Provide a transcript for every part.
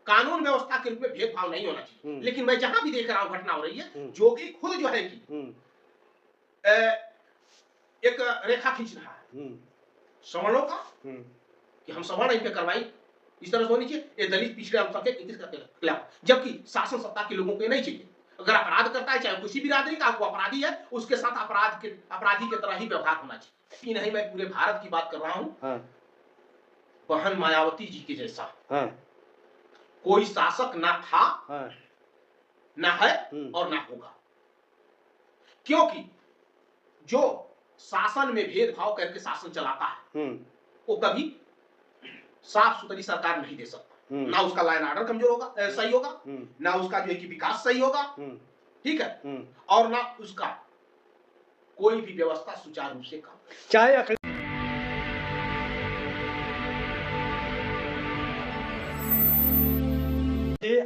कानून व्यवस्था के रूप में भेदभाव नहीं होना चाहिए। लेकिन मैं जहां भी देख रहा हूं घटना हो रही है, जोगी खुद जो है कि एक रेखा खींच रहा है सवर्णों का कि हम सवर्ण इन पे कार्रवाई इस तरह से होनी चाहिए, ये दलित पिछड़े अल्पसंख्यक इस के खिलाफ, जबकि शासन सत्ता के लोगों को नहीं चाहिए। अगर अपराध करता है, चाहे किसी भी बिरादरी का, वो अपराधी है, उसके साथ अपराधी की तरह ही व्यवहार होना चाहिए। नहीं, मैं पूरे भारत की बात कर रहा हूं। हाँ। बहन मायावती जी के जैसा हाँ। कोई शासक ना था हाँ। ना है और ना होगा, क्योंकि जो शासन में भेदभाव करके शासन चलाता है वो कभी साफ सुथरी सरकार नहीं दे सकता। ना उसका लाइन ऑर्डर कमजोर होगा, सही होगा, ना उसका जो है कि विकास सही होगा, ठीक है, और ना उसका कोई भी व्यवस्था सुचारू रूप से काम चाहे।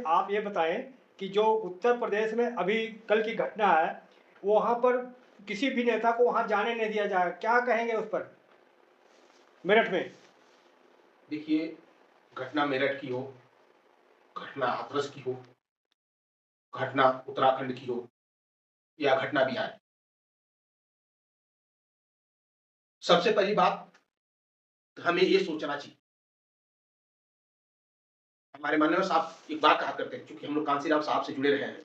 आप ये बताएं कि जो उत्तर प्रदेश में अभी कल की घटना है, वहां पर किसी भी नेता को वहां जाने नहीं दिया जाए, क्या कहेंगे उस पर? मेरठ में देखिए, घटना मेरठ की हो, घटना हाथरस की हो, घटना उत्तराखंड की हो या घटना बिहार, सबसे पहली बात हमें ये सोचना चाहिए। हमारे माननीय साहब एक बात कहा करते हैं, क्योंकि हम लोग कांसीराम साहब से जुड़े रहे हैं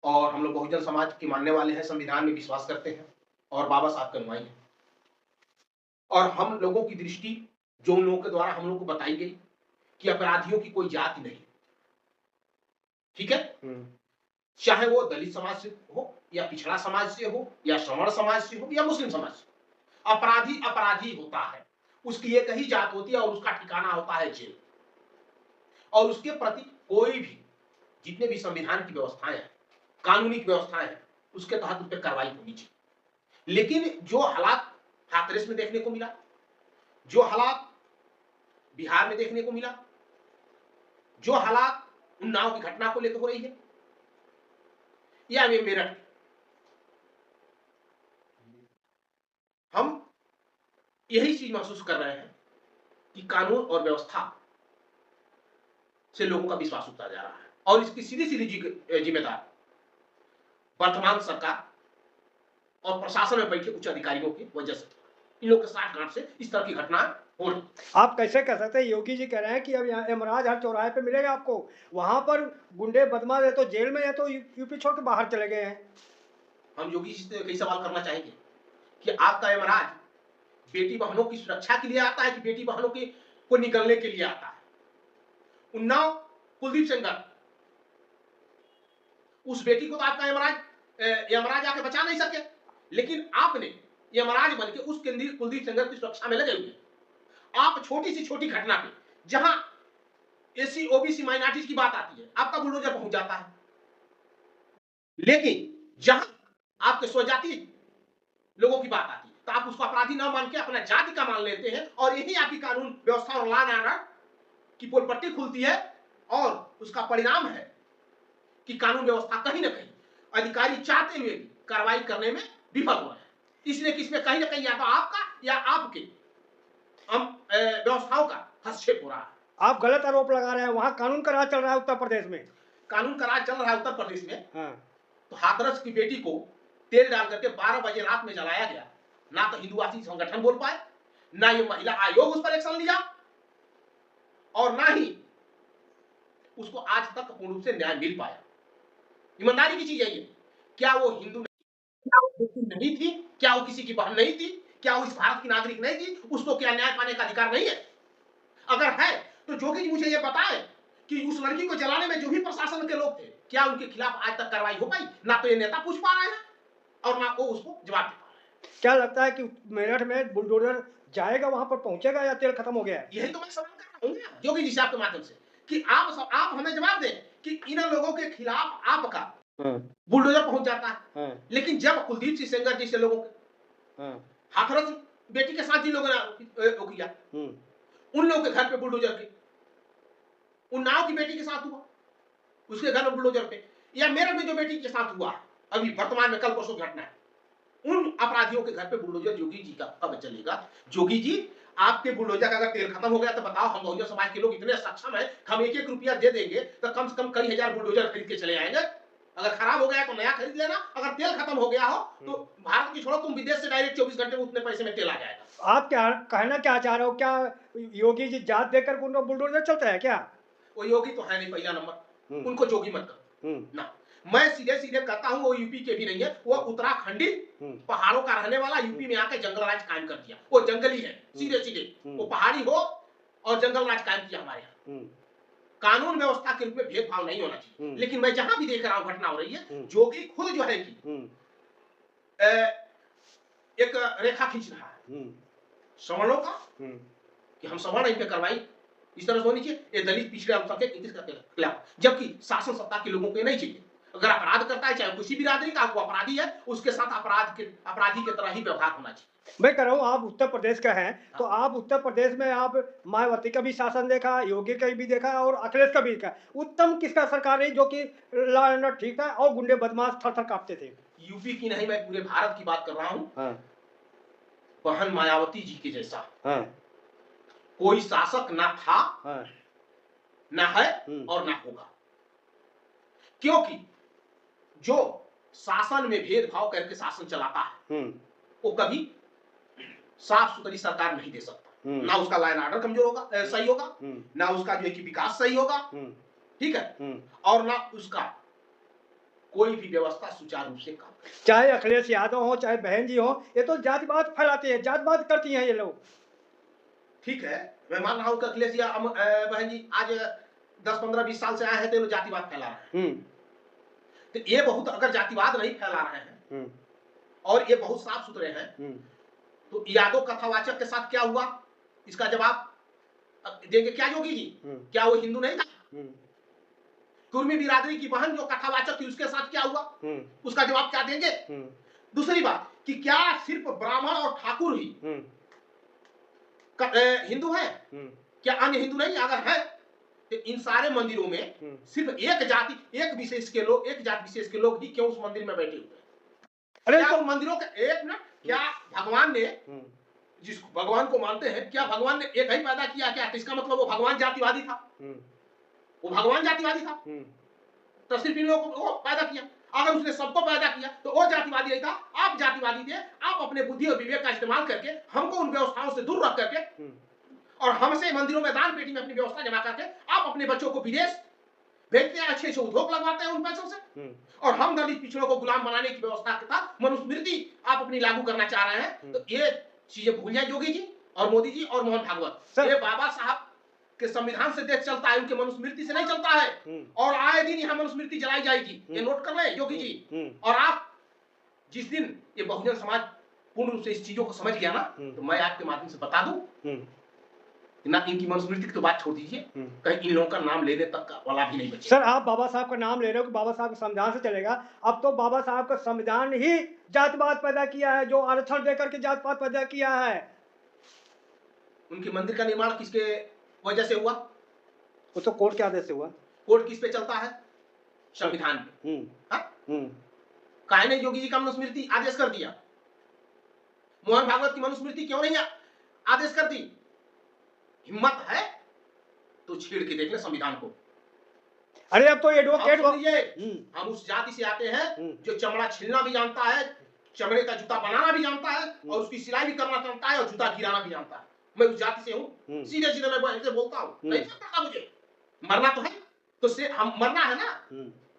और हम लोग बहुजन समाज के मानने वाले हैं, संविधान में विश्वास करते हैं और बाबा साहब के अनुयायी हैं। और हम लोगों की दृष्टि जो उन लोगों के द्वारा हम लोग को बताई गई कि अपराधियों की कोई जाति नहीं, ठीक है, चाहे वो दलित समाज से हो या पिछड़ा समाज से हो या श्रमण समाज से हो या मुस्लिम समाज से, अपराधी अपराधी होता है, उसकी एक ही जात होती है और उसका ठिकाना होता है जेल। और उसके प्रति कोई भी जितने भी संविधान की व्यवस्थाएं हैं, कानूनी व्यवस्थाएं हैं, उसके तहत उस पर कार्रवाई होनी चाहिए। लेकिन जो हालात हाथरस में देखने को मिला, जो हालात बिहार में देखने को मिला, जो हालात उन्नाव की घटना को लेकर हो रही है, या वे मेरठ, हम यही चीज महसूस कर रहे हैं कि कानून और व्यवस्था से लोगों का विश्वास उठता जा रहा है और इसकी सीधी सीधी जिम्मेदार वर्तमान सरकार और प्रशासन में बैठे उच्च अधिकारियों की वजह से, इन लोगों के साथ गांठ से इस तरह की घटना हो रही। आप कैसे कह सकते हैं? योगी जी कह रहे हैं कि अब यहाँ यमराज हर चौराहे पे मिलेगा आपको, वहां पर गुंडे बदमाश है तो जेल में है तो यूपी छोड़ के बाहर चले गए हैं। हम योगी जी से कई सवाल करना चाहेंगे कि आपका यमराज बेटी बहनों की सुरक्षा के लिए आता है कि बेटी बहनों की को निगलने के लिए आता है? उन्नाव कुलदीप सेंगर, उस बेटी को तो आपका यमराज आके बचा नहीं सके, लेकिन आपने यमराज बनके उस कुलदीप सेंगर की सुरक्षा में लगे हुए। आप छोटी सी छोटी घटना पे जहां एससी ओबीसी माइनॉरिटीज की बात आती है, आपका बुलडोजर पहुंच जाता है, लेकिन जहां आपके स्वजाति लोगों की बात आती है तो आप उसको अपराधी ना मान के अपना जाति का मान लेते हैं, और यही आपकी कानून व्यवस्था और लॉ एंड ऑर्डर की पोलपट्टी खुलती है और उसका परिणाम है कि कानून व्यवस्था कहीं ना कहीं अधिकारी चाहते हुए भी कार्रवाई करने में विफल हो रहे हैं। इसलिए किसमें कहीं ना कहीं या तो आपका या आपके व्यवस्थाओं का हस्तक्षेप हो रहा है। आप गलत आरोप लगा रहे हैं। वहां कानून का राज चल रहा है उत्तर प्रदेश में, कानून का राज चल रहा है उत्तर प्रदेश में। हाँ। तो हाथरस की बेटी को तेल डाल करके 12 बजे रात में जलाया गया, ना तो हिंदुवासी संगठन बोल पाए, ना ये महिला आयोग उस पर एक्शन लिया, और ना ही उसको आज तक पूर्ण रूप से न्याय मिल पाया। ईमानदारी की चीज है ये। क्या वो हिंदू नहीं थी? क्या वो किसी की बहन नहीं थी? क्या वो इस भारत की नागरिक नहीं थी? उसको क्या न्याय पाने का अधिकार नहीं है? अगर है तो जोगी जी मुझे ये बताएं कि उस लड़की को जलाने में जो भी प्रशासन के लोग थे, क्या उनके खिलाफ आज तक कार्रवाई हो पाई? ना तो ये नेता पूछ पा रहे हैं और ना वो उसको जवाब दे पा रहे हैं। क्या लगता है कि मेरठ में बुलडोजर जाएगा, वहां पर पहुंचेगा, या तेल खत्म हो गया है? यही तो मैं सवाल कर रहा हूं जोगी जी साहब के माध्यम से कि आप हमें जवाब दें कि इन लोगों के खिलाफ आपका बुलडोजर पहुंच जाता है, लेकिन जब कुलदीप सिंह सेंगर जैसे लोगों के हाथरस बेटी के साथ जिन लोगों ने किया, उन लोगों के घर पे बुलडोजर के, उन्नाव की बेटी के साथ हुआ उसके घर में बुलडोजर पे, या मेरठ में जो बेटी के साथ हुआ अभी वर्तमान में कल परसों घटना है, उन अपराधियों के घर पे बुलडोजर जोगी जी का कब चलेगा? जोगी जी आपके बुलडोजर का अगर तेल खत्म हो गया तो बताओ, हम बहुजन समाज के लोग इतने सक्षम हैं, हम 1-1 रुपया दे देंगे तो कम से कम कई हजार बुलडोजर खरीद के चले आएंगे। अगर खराब हो गया तो नया खरीद लेना, अगर तेल खत्म हो गया हो तो भारत की छोड़ो, तुम विदेश से डायरेक्ट 24 घंटे में उतने पैसे में तेल आ जाएगा। आप क्या कहना क्या चाह रहे हो? क्या योगी जी जात देकर उनको बुलडोजर चलता है क्या? वो योगी तो है नहीं पहला नंबर, उनको जोगी मत करो ना। मैं सीधे सीधे कहता हूँ, वो यूपी के भी नहीं है, वो उत्तराखंडी पहाड़ों का रहने वाला, यूपी में आके जंगल राज कायम कर दिया। वो जंगली है सीधे सीधे, वो पहाड़ी हो और जंगल राज कायम किया हमारे यहाँ। कानून व्यवस्था के रूप में भेदभाव नहीं होना चाहिए। लेकिन मैं जहां भी देख रहा हूं घटना हो रही है, जोगी खुद जो है कि एक रेखा खींच रहा है सवर्णों का कि हम सवर्ण इन पे कार्रवाई इस तरह से होनी चाहिए, ये दलित पिछड़े अल्पसंख्यक इनके खिलाफ, जबकि शासन सत्ता के लोगों को नहीं चाहिए। अगर अपराध करता है, चाहे किसी भी बिरादरी का, वो अपराधी है, उसके साथ अपराधी के तरह ही व्यवहार होना चाहिए। मैं कह रहा हूँ आप उत्तर प्रदेश का हैं, तो आप उत्तर प्रदेश में आप मायावती का भी शासन देखा, योगी का भी देखा और अखिलेश का भी देखा। उत्तम किसका सरकार रही जो कि लॉ एंड ऑर्डर ठीक था और गुंडे बदमाश थर थर कांपते थे? यूपी की नहीं, मैं पूरे भारत की बात कर रहा हूँ। हाँ। बहन मायावती जी के जैसा हाँ। कोई शासक ना था, हाँ। ना है और ना होगा। क्योंकि जो शासन में भेदभाव करके शासन चलाता है, वो कभी साफ सुथरी सरकार नहीं दे सकता। ना उसका लाइन ऑर्डर कमजोर होगा, सही होगा, ना उसका जो है कि विकास सही होगा, ठीक है, और ना उसका कोई भी व्यवस्था सुचारू रूप से काम। चाहे अखिलेश यादव हो, चाहे बहन जी हो, ये तो जातिवाद फैलाते हैं, जातिवाद करती हैं ये लोग। ठीक है, मैं मान रहा हूं कि अखिलेश या बहन जी आज 10-15-20 साल से आए हैं तो ये जातिवाद फैला रहे हैं। तो ये बहुत, अगर जातिवाद नहीं फैला रहे हैं और ये बहुत साफ सुथरे हैं, तो यादव कथावाचक के साथ क्या हुआ, इसका जवाब देंगे क्या योगी जी? क्या वो हिंदू नहीं था? कुर्मी बिरादरी की बहन जो कथावाचक थी, उसके साथ क्या हुआ, उसका जवाब क्या देंगे? दूसरी बात कि क्या सिर्फ ब्राह्मण और ठाकुर ही हिंदू है? क्या अन्य हिंदू नहीं? अगर है तो इन सारे मंदिरों में सिर्फ एक जाति, एक विशेष के लोग, एक जाति विशेष के लोग ही क्यों उस मंदिर में बैठे हुए हैं? अरे क्या तो मंदिरों के एक मिनट, क्या भगवान ने, जिस भगवान को मानते हैं, क्या भगवान ने एक ही पैदा किया क्या? तो इसका मतलब वो भगवान जातिवादी था? वो भगवान जातिवादी था तो सिर्फ इन लोगों को पैदा किया। अगर उसने सबको पैदा किया तो वो जातिवादी नहीं था, आप जातिवादी थे। आप अपने बुद्धि और विवेक का इस्तेमाल करके हमको उन व्यवस्थाओं से दूर रख करके और हमसे मंदिरों में दान पेटी में अपनी व्यवस्था जमा करके आप अपने बच्चों को विदेश भेजते हैं, अच्छे उद्योग लगवाते हैं उन पैसों से, और हम दलित पिछड़ों को गुलाम बनाने की व्यवस्था के साथ मनुस्मृति आप अपनी लागू करना चाह रहे हैं। तो ये चीजें भूल जाए योगी जी और मोदी जी और मोहन भागवत। ये बाबा साहब के संविधान से देश चलता है, उनके मनुस्मृति से नहीं चलता है। और आए दिन यहाँ मनुस्मृति जलाई जाएगी, ये नोट कर लें योगी जी। और आप जिस दिन ये बहुजन समाज पूर्ण रूप से इस चीजों को समझ गया ना, तो मैं आपके माध्यम से बता दूं ना, इनकी मनुस्मृति की तो बात छोड़ दीजिए, कहीं इन लोगों का नाम लेने तक का वाला भी नहीं बचे। सर आप बाबा साहब का नाम ले रहे हो कि बाबा साहब के संविधान से चलेगा। अब तो बाबा साहब का संविधान ही जातिवाद पैदा किया है, जो आरक्षण देकर के जातिवाद पैदा किया है। उनके मंदिर का निर्माण किसके वजह से हुआ? वो तो कोर्ट के आदेश से हुआ। कोर्ट किस पे चलता है? संविधान पे। काहे ने योगी जी का मनुस्मृति आदेश कर दिया? मोहन भागवत की मनुस्मृति क्यों नहीं आदेश कर दी? हिम्मत है तो छेड़ के देख ले संविधान को। अरे अब तो एडवोकेट हम उस जाति से आते हैं जो चमड़ा छीलना भी जानता है, चमड़े का जूता बनाना भी जानता है और उसकी सिलाई भी करना जानता है और जूता गिराना भी जानता है। मैं उस जाति से हूँ, सीधे सीधे मैं ऐसे बोलता हूँ। नहीं पता मुझे, मरना तो है तो से हम मरना है ना,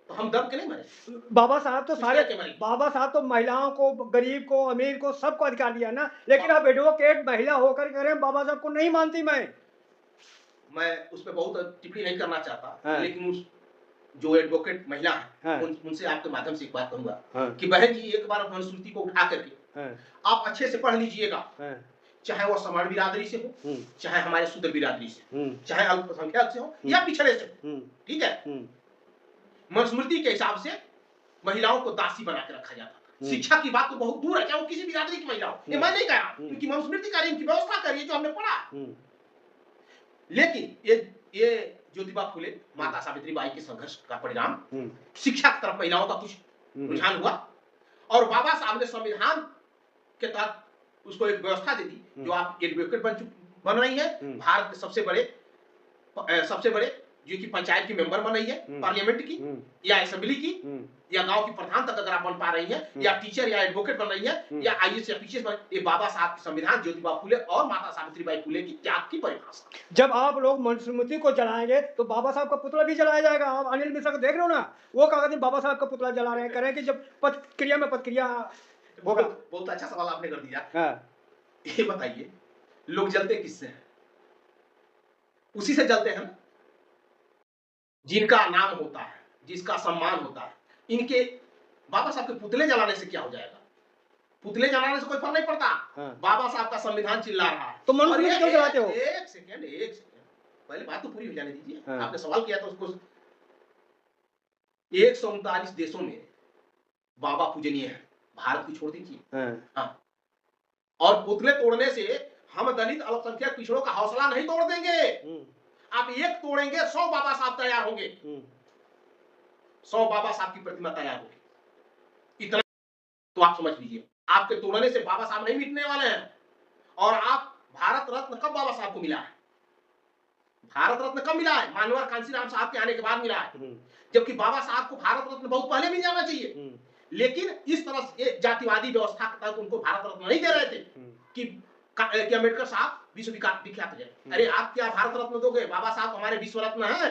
तो हम दब के नहीं मरे। बाबा साहब तो सारे बाबा साहब तो महिलाओं को, गरीब को, अमीर को, सबको अधिकार दिया ना। लेकिन अब एडवोकेट महिला होकर कह रहे हैं बाबा साहब को नहीं मानती। मैं उस पर बहुत टिप्पणी नहीं करना चाहता, लेकिन उस जो एडवोकेट महिला है उनसे आपके माध्यम से एक बात कहूंगा कि बहन जी एक बार मनुस्मृति को उठा करके आप अच्छे से पढ़ लीजिएगा, चाहे वो सवर्ण बिरादरी से हो, चाहे हमारे शूद्र बिरादरी से, चाहे अल्पसंख्यक से हो या पिछड़े से, ठीक है। मनुस्मृति के हिसाब से महिलाओं को दासी बना के रखा जाता था। शिक्षा की बात तो बहुत दूर है, चाहे वो किसी बिरादरी की महिला हो, ये मैं नहीं कह रहा, क्योंकि मनुस्मृति का इनकी व्यवस्था करिए जो हमने पढ़ा। लेकिन ये ज्योतिबा फुले, माता सावित्री बाई के संघर्ष का परिणाम शिक्षा की तरफ महिलाओं का कुछ रुझान हुआ और बाबा साहब ने संविधान के तहत उसको एक व्यवस्था दे दी। जो आप एडवोकेट बन रही है, हम्म। भारत के सबसे बड़े जो कि पंचायत की मेंबर बन रही है, पार्लियामेंट की या असेंबली की, या गांव की प्रधान तक अगर आप बन पा रही हैं, या टीचर या एडवोकेट बन रही है, या आईएएस या पीसीएस बन, ये बाबा साहब के संविधान, ज्योतिबा फुले और माता सावित्रीबाई फुले की त्याग की परिभाषा। जब आप लोग मनुस्मृति को जलाएंगे तो बाबा साहब का पुतला भी जलाया जाएगा। आप अनिल मिश्रा को देख रहे हो ना, वो कागज बाबा साहब का पुतला जला रहे हैं, करें कि जब प्रतिक्रिया में प्रतिक्रिया होगा। बहुत अच्छा सवाल आपने कर दिया। हाँ। ये बताइए, लोग जलते किससे हैं? उसी से जलते हैं ना जिनका नाम होता है, जिसका सम्मान होता है। इनके बाबा साहब के पुतले जलाने से क्या हो जाएगा? पुतले जलाने से कोई फर्क नहीं पड़ता। हाँ। बाबा साहब का संविधान चिल्ला रहा है। तो मनुस्मृति क्यों जलाते हो? एक सेकंड, पहले बात तो पूरी हो जाने दीजिए। हाँ। आपने सवाल किया था उसको। 139 देशों में बाबा पूजनीय है, भारत की छोड़ दीजिए। हाँ। और पुतले तोड़ने से हम दलित अल्पसंख्यक पिछड़ों का हौसला नहीं तोड़ देंगे। आप एक तोड़ेंगे, 100 बाबा साहब तैयार होंगे। 100 बाबा साहब की प्रतिमा तैयार होगी। इतना तो आप समझ लीजिए। आपके तोड़ने से बाबा साहब नहीं मिटने वाले हैं। और आप भारत रत्न कब बाबा साहब को मिला है? भारत रत्न कब मिला है? मानवर कांसीराम साहब के आने के बाद मिला है। जबकि बाबा साहब को भारत रत्न बहुत पहले मिल जाना चाहिए। लेकिन इस तरह से जातिवादी व्यवस्था के तहत उनको भारत रत्न नहीं दे रहे थे कि अम्बेडकर साहब विश्व विख्यात है। अरे आप क्या भारत रत्न दोगे? बाबा साहब हमारे विश्व रत्न है,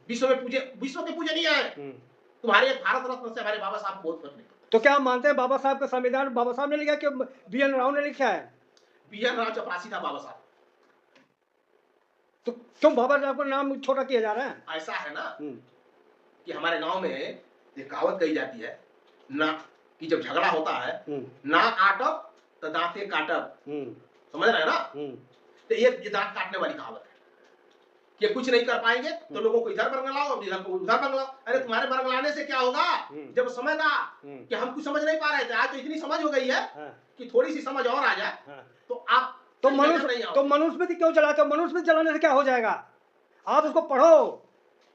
विश्व के पूजनीय है। तुम्हारे भारत रत्न से हमारे बाबा साहब बहुत फर्क नहीं पड़ता। तो क्या आप मानते हैं बाबा साहब का संविधान बाबा साहब ने लिखा कि बी.एन. राव ने लिखा है? बी.एन. राव चपरासी था बाबा साहब। तो क्यों बाबा साहब का नाम छोटा किया जा रहा है? ऐसा है ना कि हमारे गांव में एक कहावत कही जाती है ना, कि जब झगड़ा होता है, ना आटब तो दांते काटब। समझ रहे हैं ना? तो ये दांत काटने वाली कहावत है कि कुछ नहीं कर पाएंगे तो लोगों को इधर बरगलाओ, इधर को उधर बरगलाओ। अरे तुम्हारे बरगलाने से क्या होगा? जब समय था कि हम कुछ समझ नहीं पा रहे थे, आज तो इतनी समझ हो गई है कि थोड़ी सी समझ और आ जाए तो आप तो मनुस्मृति क्यों जलाते हो? मनुस्मृति जलाने से क्या हो जाएगा? आप उसको पढ़ो।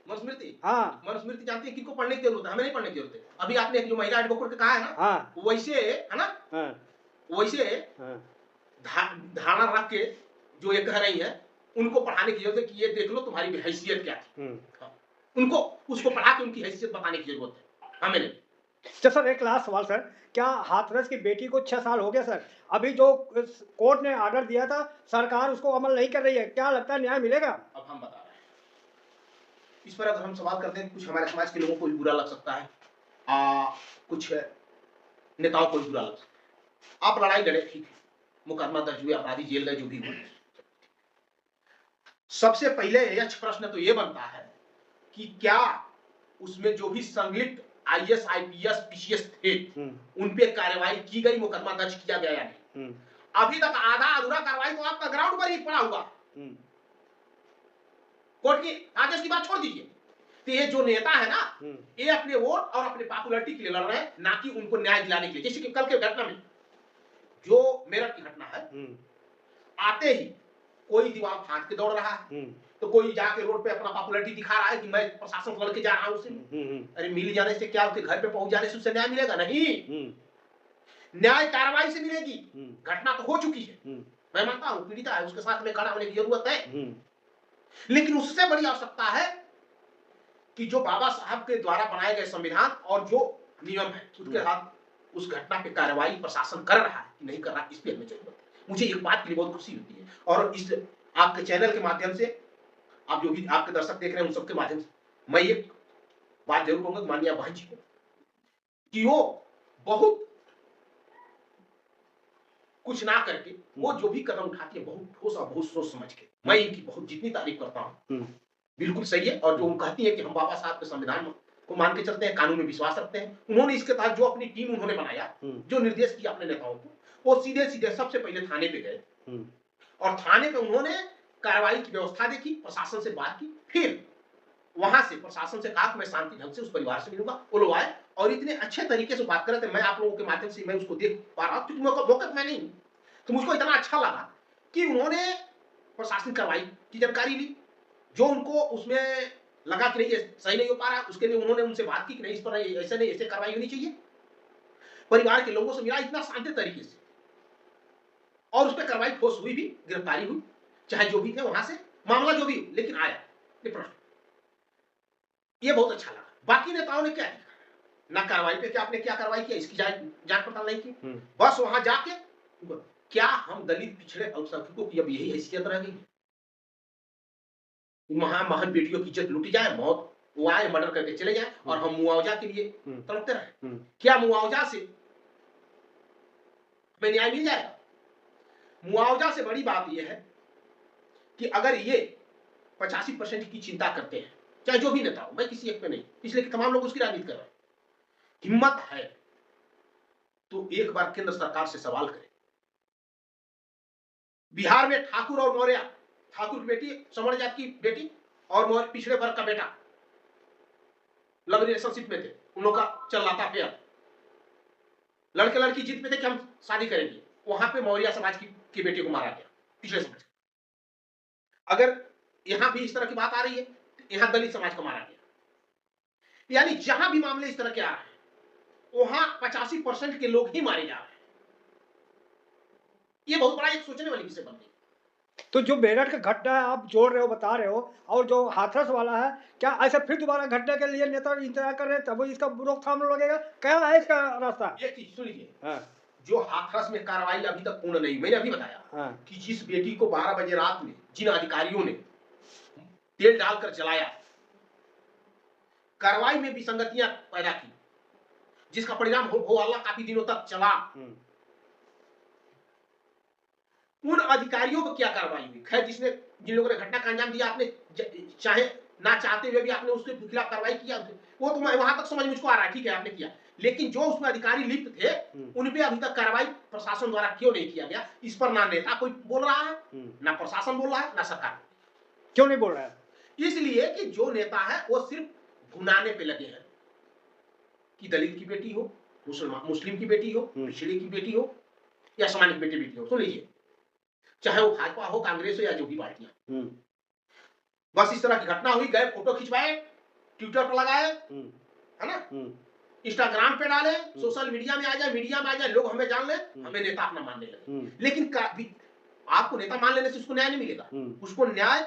मनुस्मृति, हाँ। मनुस्मृति जानती है किनको पढ़ने की जरूरत है? हमें नहीं पढ़ने की जरूरत है। अभी आपने जो महिला एडवोकेट कहा है ना, वैसे है ना, वैसे धारणा रख के जो ये कह रही है, उनको पढ़ाने की जरूरत है कि ये देख लो तुम्हारी हैसियत क्या थी। उनको उसको पढ़ा के उनकी हैसियत बताने की जरूरत है, हमें नहीं। तो सर एक लास्ट सवाल सर, क्या हाथरस की बेटी को 6 साल हो गया सर, अभी जो कोर्ट ने ऑर्डर दिया था सरकार उसको अमल नहीं कर रही है, क्या लगता है न्याय मिलेगा? अब हम बता रहे हैं, इस पर अगर हम सवाल करते हैं कुछ हमारे समाज के लोगों को भी बुरा लग सकता है, कुछ नेताओं को भी बुरा लग सकता है। आप लड़ाई लड़े, ठीक है, मुकदमा दर्ज हुए, अपराधी जेल गए, जो भी हुए। सबसे पहले यक्ष प्रश्न तो ये बनता है कि क्या उसमें जो भी संलिप्त आईएएस, आईपीएस, पीसीएस थे, उन पे कार्रवाई की गई, मुकदमा दर्ज किया गया या नहीं? अभी तक आधा अधूरा कार्रवाई तो आपका ग्राउंड पर ही पड़ा हुआ। कोर्ट की आदेश की बात छोड़ दीजिए। तो ये जो नेता है ना, ये अपने वोट और अपने पॉपुलैरिटी के लिए लड़ रहे हैं, ना कि उनको न्याय दिलाने के लिए। जैसे कि कल के घटना में, जो मेरठ की घटना है, आते ही कोई दीवार फांद के दौड़ रहा है, तो कोई जाके रोड पे अपना पॉपुलैरिटी दिखा रहा है कि मैं प्रशासन को लड़के जा रहा हूं उससे। अरे मिल जाने से क्या, उसके घर पे पहुंच जाने से उससे न्याय मिलेगा? नहीं, न्याय कार्रवाई से मिलेगी। घटना तो हो चुकी है, मैं मानता हूं पीड़िता है, उसके साथ में खड़ा होने की जरूरत है, लेकिन उससे बड़ी आवश्यकता है कि जो बाबा साहब के द्वारा बनाए गए संविधान और जो नियम है, उसके साथ उस घटना पे कार्रवाई प्रशासन कर रहा है कि नहीं कर रहा, इस पे हमें जरूरत है। मुझे एक बात के लिए बहुत खुशी होती है, और इस आपके चैनल के माध्यम से, आप जो भी आपके दर्शक देख रहे हैं उन सबके माध्यम से मैं ये बात जरूर कहूंगा माननीय बहन जी को कि वो बहुत कुछ ना करके वो जो भी कदम उठाती है बहुत ठोस और बहुत सोच समझ के, मैं इनकी बहुत जितनी तारीफ करता हूँ, बिल्कुल सही है। और जो कहती है कि हम बाबा साहब के संविधान को मान के चलते हैं, कानून में विश्वास रखते हैं, उन्होंने इसके तहत जो अपनी टीम उन्होंने बनाया, जो निर्देश किया अपने नेताओं को, वो सीधे सीधे सबसे पहले थाने पे गए और थाने पे उन्होंने कार्रवाई की व्यवस्था देखी, प्रशासन से बात की, फिर वहां से प्रशासन से कहा कि मैं शांति ढंग से उस परिवार से मिलूंगा। वो लोग आए और इतने अच्छे तरीके से बात कर रहे थे, मैं आप लोगों के माध्यम से मैं उसको देख पा रहा हूं, क्योंकि मौके मैं नहीं, तो मुझको इतना अच्छा लगा कि उन्होंने प्रशासनिक कार्रवाई की जानकारी ली, जो उनको उसमें लगा कि नहीं ये सही नहीं हो पा रहा, उसके लिए उन्होंने उनसे बात की कि नहीं इस पर ऐसे नहीं, ऐसे कार्रवाई होनी चाहिए। परिवार के लोगों से मिला इतना शांति तरीके से, और उस पर कार्रवाई ठोस हुई भी, गिरफ्तारी हुई। चाहे जो भी थे वहां से मामला जो भी हो, लेकिन आया ये प्रश्न, ये बहुत अच्छा लगा। बाकी नेताओं ने क्या किया, ना कार्रवाई पे क्या आपने क्या कार्रवाई किया, इसकी जांच पड़ताल नहीं की। बस वहां जाके क्या हम दलित पिछड़े अल्पसंख्यकों की अब यही हैसियत रह गई, महान महान बेटियों की इज्जत लूटी जाए, मौत वो आए मर्डर करके चले जाए और हम मुआवजा के लिए तड़पते रहे। क्या मुआवजा से हमें न्याय मिल जाएगा? मुआवजा से बड़ी बात यह है कि अगर ये 85% की चिंता करते हैं, चाहे जो भी नेता हो, मैं किसी एक पे नहीं, पिछले के तमाम लोग उसकी राजनीति कर रहे हैं, हिम्मत है तो एक बार केंद्र सरकार से सवाल करें। बिहार में ठाकुर और मौर्य, ठाकुर की बेटी, सवर्ण जाति की बेटी और मौर्य पिछड़े वर्ग का बेटा लव रिलेशनशिप में थे, उन लोगों का चल रहा था फेयर, लड़के लड़की जिद पे थे कि हम शादी करेंगे, वहां पे मौर्य समाज की बेटी को मारा गया, पिछड़े समाज। अगर यहां भी इस तरह की बात आ रही है, यहां दलित समाज को मारा गया। यानी जहां भी मामले इस तरह के आ रहे हैं वहां 85% के लोग ही मारे जा रहे हैं। ये बहुत बड़ा एक सोचने वाली विषय बन गई। तो जो मेरठ का घटना है आप जोड़ रहे हो, बता रहे हो, और जो हाथरस वाला है, क्या ऐसा फिर दोबारा घटने के लिए नेता इंतजार कर रहे हैं तब इसका रोकथाम लगेगा? क्या है इसका रास्ता? एक चीज सुन लीजिए, हाँ, जो हाथरस में कार्रवाई अभी तक पूर्ण नहीं, मैंने अभी बताया हाँ, कि जिस बेटी को 12 बजे रात में जिन अधिकारियों ने तेल डालकर जलाया, कार्रवाई में विसंगतियां पैदा की, जिसका परिणाम हो अल्लाह काफी दिनों तक चला। उन अधिकारियों पर क्या कार्रवाई हुई? खैर, जिन लोगों ने घटना का अंजाम दिया, आपने चाहे ना चाहते हुए भी आपने उसके खिलाफ कार्रवाई किया, वो तो वहां तक समझ मुझको आ रहा है, ठीक है आपने किया, लेकिन जो उसमें अधिकारी लिप्त थे उन पे अभी तक कार्रवाई प्रशासन द्वारा क्यों नहीं किया गया? इस पर ना नेता कोई बोल रहा है, ना प्रशासन बोल रहा है, ना सरकार। क्यों नहीं बोल रहा है? इसलिए कि जो नेता है वो सिर्फ भुनाने पे लगे हैं कि दलित की बेटी हो, मुस्लिम की बेटी हो, पिछड़े की बेटी हो या सामान्य बेटी हो। सुन लीजिए, चाहे वो भाजपा हो, कांग्रेस हो या जो भी पार्टियां, बस इस तरह की घटना हुई, गए फोटो खिंचवाए, ट्विटर पर लगाए, है ना, इंस्टाग्राम पे डाले, सोशल मीडिया में आ जाए, मीडिया में आ जाए, लोग हमें जान ले, हमें नेता अपना मानने लगे। लेकिन आपको नेता मान लेने से उसको न्याय नहीं मिलेगा, उसको न्याय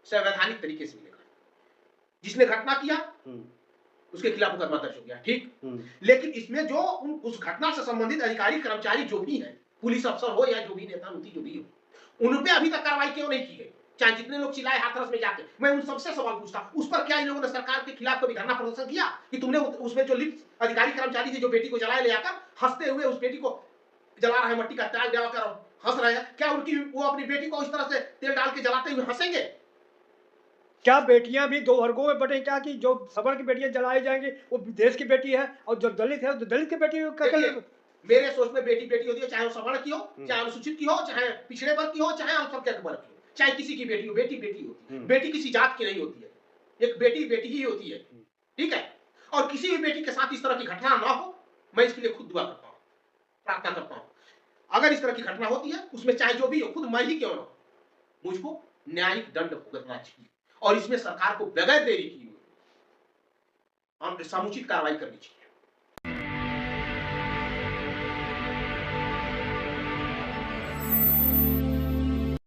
संवैधानिक तरीके से मिलेगा। जिसने घटना किया उसके खिलाफ मुकदमा दर्ज हो गया, ठीक। लेकिन इसमें जो उस घटना से संबंधित अधिकारी कर्मचारी जो भी है, पुलिस अफसर हो या जो भी नेता नुती जो भी हो, उन पे अभी तक कार्रवाई क्यों नहीं की गई? चाहे जितने लोग चिल्लाए हाथरस में जाके, मैं उन सबसे सवाल पूछता, उस पर क्या इन लोगों ने सरकार के खिलाफ कभी धरना प्रदर्शन किया कि तुमने उसमें जो लिप्त अधिकारी कर्मचारी थे, जो बेटी को जलाए ले आकर हंसते हुए उस बेटी को जला रहे, मट्टी का तेल डालकर हंस रहे हैं, क्या उनकी वो अपनी बेटी को इस तरह से तेल डाल के जलाते हुए हंसेंगे? क्या बेटियां भी दो वर्गों में बटे? क्या कि जो सवर्ण की बेटियां जलाई जाएंगी वो देश की बेटी है, और जो दलित है वो दलित की बेटी देखिए, मेरे सोच में बेटी बेटी होती है, चाहे वो सवर्ण की हो, चाहे अनुसूचित की हो, चाहे पिछड़े वर्ग की हो, चाहे अल्पसंख्यक वर्ग की हो, चाहे किसी की बेटी हो, बेटी बेटी होती है। बेटी किसी जात की नहीं होती है, एक बेटी बेटी ही होती है, ठीक है। और किसी भी बेटी के साथ इस तरह की घटना ना हो, मैं इसके लिए खुद दुआ करता हूँ, प्रार्थना करता हूँ। अगर इस तरह की घटना होती है, उसमें चाहे जो भी हो, खुद मैं ही क्यों ना हो, मुझको न्यायिक दंड भुगतना चाहिए और इसमें सरकार को बगैर देरी किए समुचित कार्रवाई करनी चाहिए।